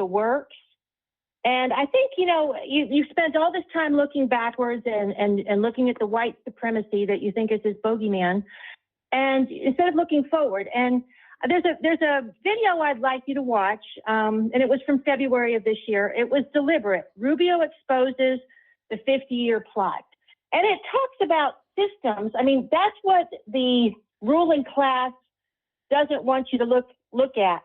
the works. And I think, you spent all this time looking backwards and looking at the white supremacy that you think is this bogeyman, and instead of looking forward. And there's a video I'd like you to watch, and it was from February of this year. It was deliberate. Rubio exposes the 50-year plot. And it talks about systems. I mean, that's what the ruling class doesn't want you to look at.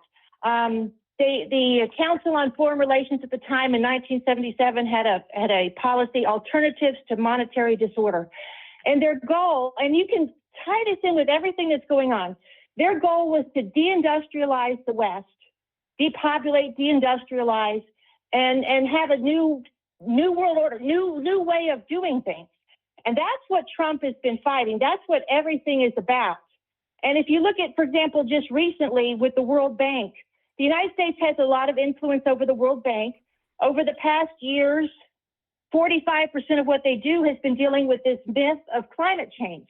The Council on Foreign Relations at the time in 1977 had a policy, Alternatives to Monetary Disorder. And their goal, and you can tie this in with everything that's going on, their goal was to deindustrialize the West, depopulate, deindustrialize, and have a new world order, new way of doing things. And that's what Trump has been fighting. That's what everything is about. And if you look at, for example, just recently with the World Bank, the United States has a lot of influence over the World Bank. Over the past years, 45% of what they do has been dealing with this myth of climate change.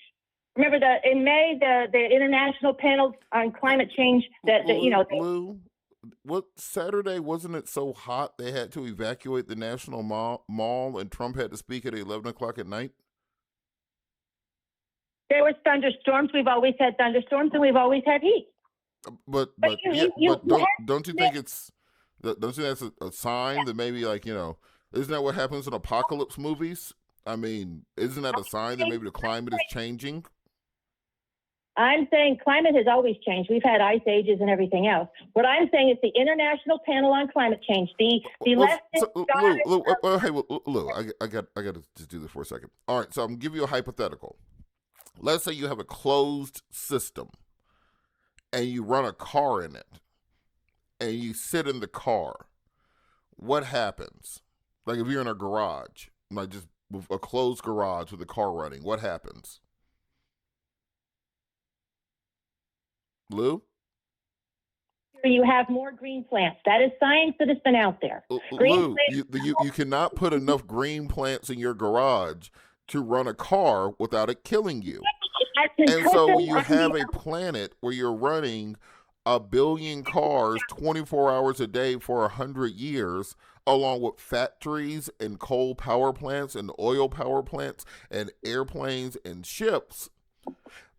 Remember in May, the International Panel on Climate Change, Lou, what Saturday, wasn't it so hot they had to evacuate the National Mall and Trump had to speak at 11 o'clock at night? There was thunderstorms. We've always had thunderstorms, and we've always had heat. But don't you think that's a sign that maybe, like, isn't that what happens in apocalypse movies? I mean, isn't that a sign that maybe the climate is changing? I'm saying climate has always changed. We've had ice ages and everything else. What I'm saying is the International Panel on Climate Change, Lou, I got to just do this for a second. All right, so I'm going to give you a hypothetical. Let's say you have a closed system and you run a car in it and you sit in the car. What happens? Like if you're in a garage, like just with a closed garage with a car running, what happens? Lou? You have more green plants. That is science that has been out there. Lou, you cannot put enough green plants in your garage to run a car without it killing you. And so you have a planet where you're running 1 billion cars 24 hours a day for 100 years, along with factories and coal power plants and oil power plants and airplanes and ships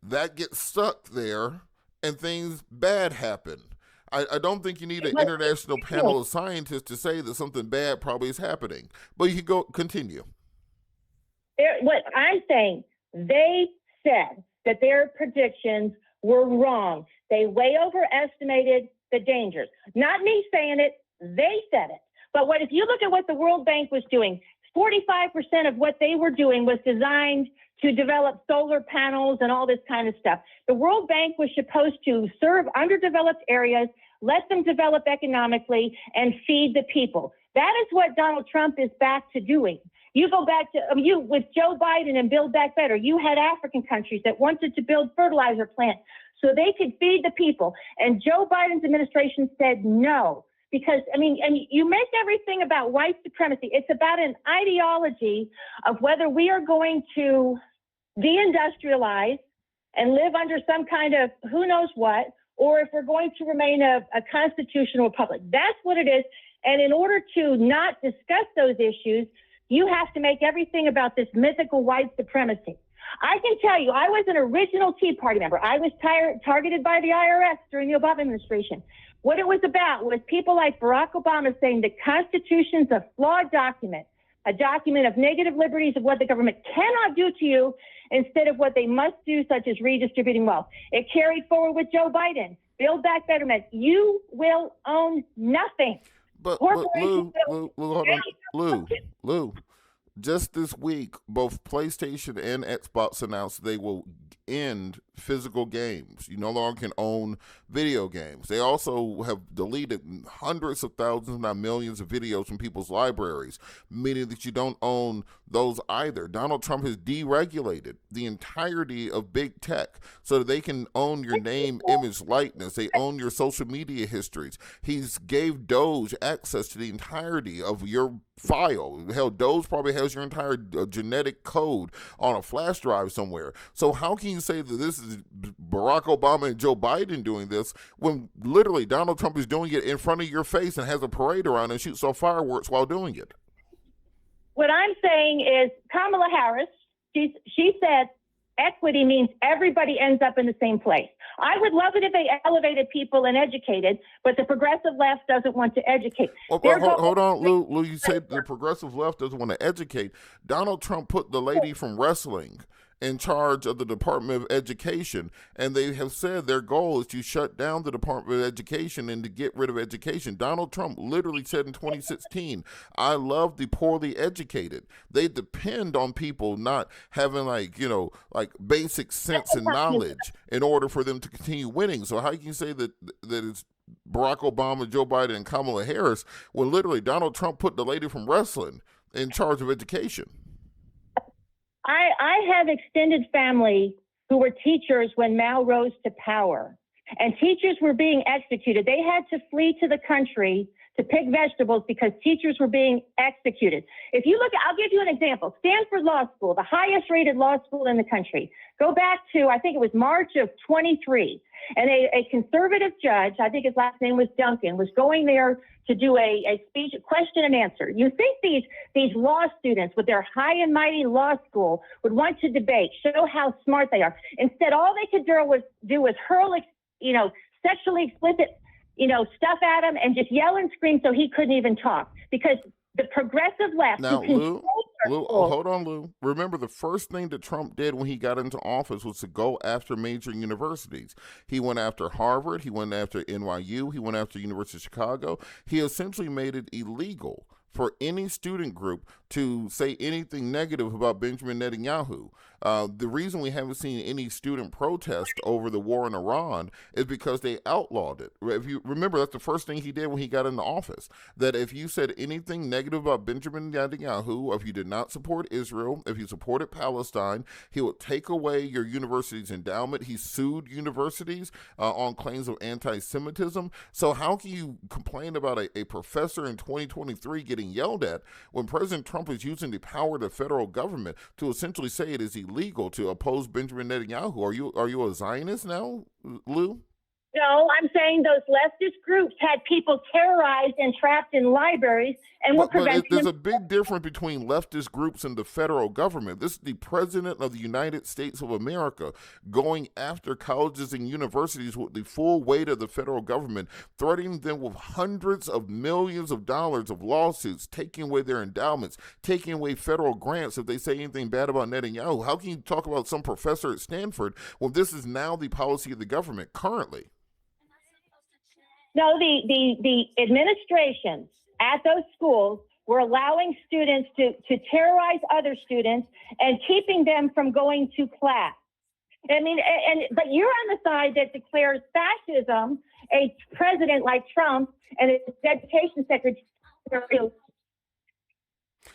that get stuck there and things bad happen. I don't think you need an international panel of scientists to say that something bad probably is happening. But you can continue. What I'm saying, they said that their predictions were wrong. They way overestimated the dangers. Not me saying it, they said it. But if you look at what the World Bank was doing, 45% of what they were doing was designed to develop solar panels and all this kind of stuff. The World Bank was supposed to serve underdeveloped areas, let them develop economically, and feed the people. That is what Donald Trump is back to doing. You go back to with Joe Biden and Build Back Better. You had African countries that wanted to build fertilizer plants so they could feed the people. And Joe Biden's administration said no. Because, and you make everything about white supremacy. It's about an ideology of whether we are going to deindustrialize and live under some kind of who knows what, or if we're going to remain a constitutional republic. That's what it is. And in order to not discuss those issues, you have to make everything about this mythical white supremacy. I can tell you, I was an original Tea Party member. I was targeted by the IRS during the Obama administration. What it was about was people like Barack Obama saying the Constitution's a flawed document, a document of negative liberties of what the government cannot do to you instead of what they must do, such as redistributing wealth. It carried forward with Joe Biden. Build Back Better meant you will own nothing. But Lou, just this week, both PlayStation and Xbox announced they will end physical games. You no longer can own video games. They also have deleted hundreds of thousands, if not millions, of videos from people's libraries, meaning that you don't own those either. Donald Trump has deregulated the entirety of big tech so that they can own your name, image, likeness. They own your social media histories. He's gave Doge access to the entirety of your file. Hell, Doge probably has your entire genetic code on a flash drive somewhere. So how can you say that this is Barack Obama and Joe Biden doing this when literally Donald Trump is doing it in front of your face and has a parade around and shoots off fireworks while doing it. What I'm saying is Kamala Harris, she said equity means everybody ends up in the same place. I would love it if they elevated people and educated, but the progressive left doesn't want to educate. Well, hold on, Lou. You said the progressive left doesn't want to educate. Donald Trump put the lady from wrestling in charge of the Department of Education, and they have said their goal is to shut down the Department of Education and to get rid of education. Donald Trump literally said in 2016, I love the poorly educated. They depend on people not having like basic sense and knowledge in order for them to continue winning. So how can you say that it's Barack Obama, Joe Biden, and Kamala Harris when literally Donald Trump put the lady from wrestling in charge of education? I have extended family who were teachers when Mao rose to power, and teachers were being executed. They had to flee to the country to pick vegetables because teachers were being executed. If you look, I'll give you an example. Stanford Law School, the highest rated law school in the country. Go back to, I think it was March of 23, and a conservative judge, I think his last name was Duncan, was going there to do a speech, question and answer. You think these law students with their high and mighty law school would want to debate, show how smart they are. Instead, all they could do was hurl, sexually explicit, stuff at him and just yell and scream so he couldn't even talk because the progressive left. Now, Lou, hold on, Lou. Remember, the first thing that Trump did when he got into office was to go after major universities. He went after Harvard. He went after NYU. He went after University of Chicago. He essentially made it illegal for any student group to say anything negative about Benjamin Netanyahu. The reason we haven't seen any student protest over the war in Iran is because they outlawed it. If you remember, that's the first thing he did when he got into office, that if you said anything negative about Benjamin Netanyahu, or if you did not support Israel, if you supported Palestine, he would take away your university's endowment. He sued universities on claims of anti-Semitism. So how can you complain about a professor in 2023 getting yelled at when President Trump is using the power of the federal government to essentially say it is illegal to oppose Benjamin Netanyahu? Are you a Zionist now, Lou? No, I'm saying those leftist groups had people terrorized and trapped in libraries and were preventing them. There's a big difference between leftist groups and the federal government. This is the President of the United States of America going after colleges and universities with the full weight of the federal government, threatening them with hundreds of millions of dollars of lawsuits, taking away their endowments, taking away federal grants if they say anything bad about Netanyahu. How can you talk about some professor at Stanford when this is now the policy of the government currently? No, the administrations at those schools were allowing students to terrorize other students and keeping them from going to class. I mean, but you're on the side that declares fascism, a president like Trump and his education secretary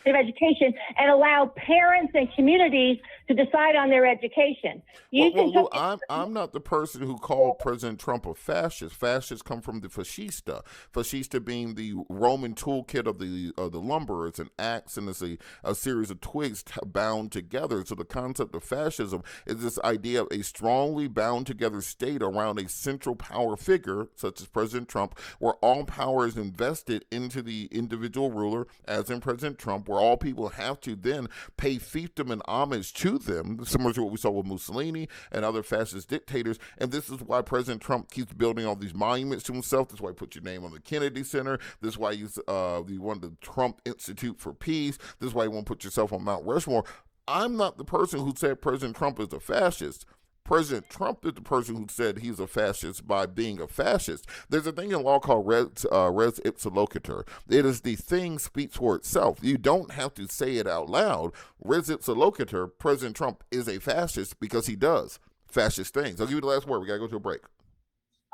of education, and allow parents and communities to decide on their education. I'm not the person who called President Trump a fascist. Fascists come from the fascista. Fascista being the Roman toolkit of the lumber. It's an axe and it's a series of twigs bound together. So the concept of fascism is this idea of a strongly bound together state around a central power figure, such as President Trump, where all power is invested into the individual ruler, as in President Trump, where all people have to then pay fiefdom and homage to them, similar to what we saw with Mussolini and other fascist dictators. And this is why President Trump keeps building all these monuments to himself. That's why he put your name on the Kennedy Center. This is why you want the Trump Institute for Peace. This is why you want to put yourself on Mount Rushmore. I'm not the person who said President Trump is a fascist. President Trump is the person who said he's a fascist by being a fascist. There's a thing in law called res ipsa loquitur. It is the thing speaks for itself. You don't have to say it out loud. Res ipsa loquitur, President Trump is a fascist because he does fascist things. I'll give you the last word. We got to go to a break.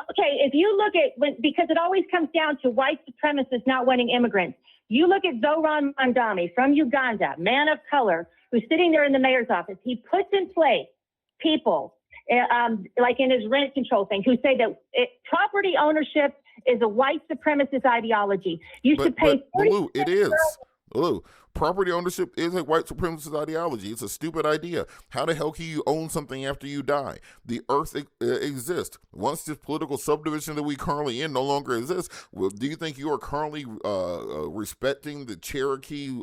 Okay, if you look at, because it always comes down to white supremacists not wanting immigrants. You look at Zoran Mandami from Uganda, man of color, who's sitting there in the mayor's office. He puts in place people like in his rent control thing, who say that property ownership is a white supremacist ideology. You should pay. But Lou, it is. Lou, property ownership is a white supremacist ideology. It's a stupid idea. How the hell can you own something after you die? The earth exists. Once this political subdivision that we currently in no longer exists, well, do you think you are currently respecting the Cherokee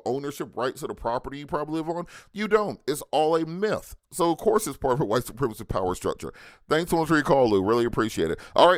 ownership rights of the property you probably live on? You don't. It's all a myth. So, of course, it's part of a white supremacist power structure. Thanks so much for your call, Lou. Really appreciate it. All right.